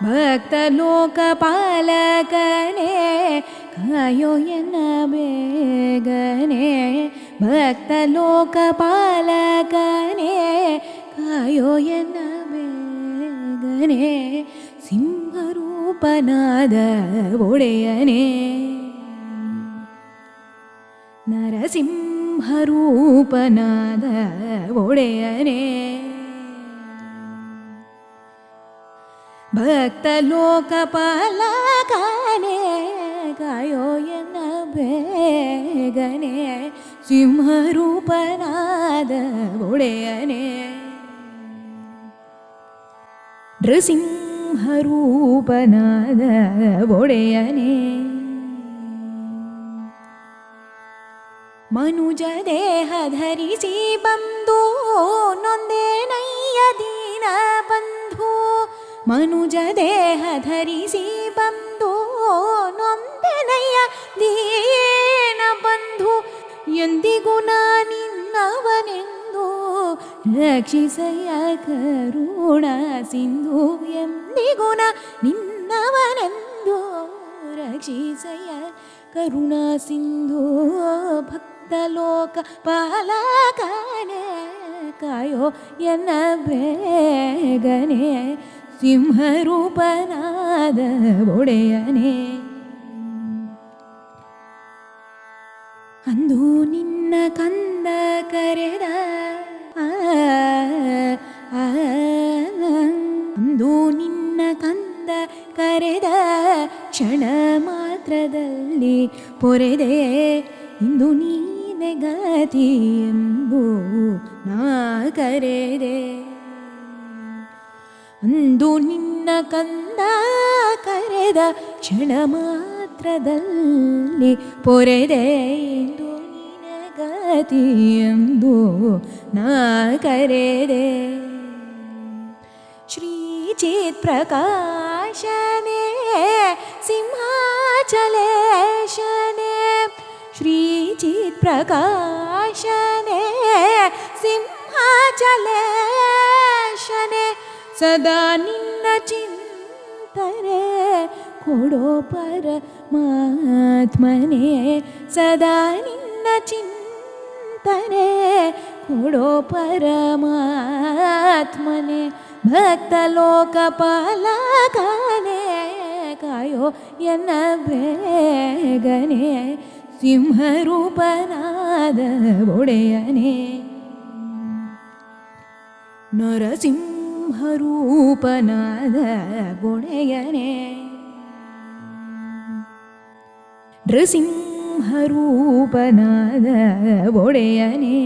ಭಕ್ತ ಲೋಕಪಾಲಕನೇ ಕಾಯೋ ಎನ್ನ ಬೇಗನೆ. ಭಕ್ತ ಲೋಕಪಾಲಕನೇ ಕಾಯೋ ಎನ್ನ ಬೇಗನೆ. ಸಿಂಹರೂಪನಾದ ಒಡೆಯನೇ ನರಸಿಂಹರೂಪನಾದ ಒಡೆಯನೇ. ಭಕ್ತ ಲೋಕಪಾಲಕನೇ ಕಾಯೋ ಎನ್ನ ಬೇಗನೆ. ಸಿಂಹರೂಪನಾದ ಒಡೆಯನೇ ನೃಸಿಂಹರೂಪನಾದ ಒಡೆಯನೇ. ಮನುಜ ದೇಹ ಧರಿಸಿ ಬಂದು ನೊಂದೇನಯ್ಯ ದೀನ ಬಂಧು. ಮನುಜ ದೇಹ ಧರಿಸಿ ಬಂದು ನೊಂದೆನಯ್ಯ ದೀನ ಬಂಧು. ಎಂದಿಗೂ ನಾನಿನ್ನವನೆಂದು ರಕ್ಷಿಸಯ್ಯ ಕರುಣಾ ಸಿಂಧು. ಎಂದಿಗೂ ನಿನ್ನವನೆಂದು ರಕ್ಷಿಸಯ್ಯ ಕರುಣಾ ಸಿಂಧು. ಭಕ್ತ ಲೋಕ ಪಾಲಕನೇ ಕಾಯೋ ಎನ್ನ ಬೇಗನೆ. ಸಿಂಹರೂಪನಾದ ಒಡೆಯನೇ. ಅಂದು ನಿನ್ನ ಕಂದ ಕರೆದ ಅಂದು ನಿನ್ನ ಕಂದ ಕರೆದ ಕ್ಷಣ ಮಾತ್ರದಲ್ಲಿ ಪೊರೆದೆ. ಇಂದು ನೀನೆ ಗತಿ ಎಂಬು ನಾ ಕರೆದೆ. ಅಂದು ನಿನ್ನ ಕಂದ ಕರೆದ ಕ್ಷಣ ಮಾತ್ರದಲ್ಲಿ ಪೊರೆದೆ. ಇಂದು ನೀನೆ ಗತಿ ಎಂಬು ನಾ ಕರೆದೆ. ಶ್ರೀ ಚಿತ್ ಪ್ರಕಾಶನೇ ಸಿಂಹಾಚಲೇಶನೇ. ಶ್ರೀ ಚಿತ್ ಪ್ರಕಾಶನೇ ಸಿಂಹಾಚಲೇಶನೇ. ಸದಾ ನಿನ್ನ ಚಿಂತನೆ ಕೊಡೋ ಪರಮಾತ್ಮನೇ. ಸದಾ ನಿನ್ನ ಚಿಂತನೆ ಕೊಡೋ ಪರಮಾತ್ಮನೇ. ಭಕ್ತ ಲೋಕಪಾಲಕನೇ ಕಾಯೋ ಎನ್ನ ಬೇಗನೆ. ಸಿಂಹರೂಪನಾದ ಒಡೆಯನೇ ನರಸಿಂಹರೂಪನಾದ ಒಡೆಯನೇ. ನೃಸಿಂಹರೂಪನಾದ ಒಡೆಯನೇ.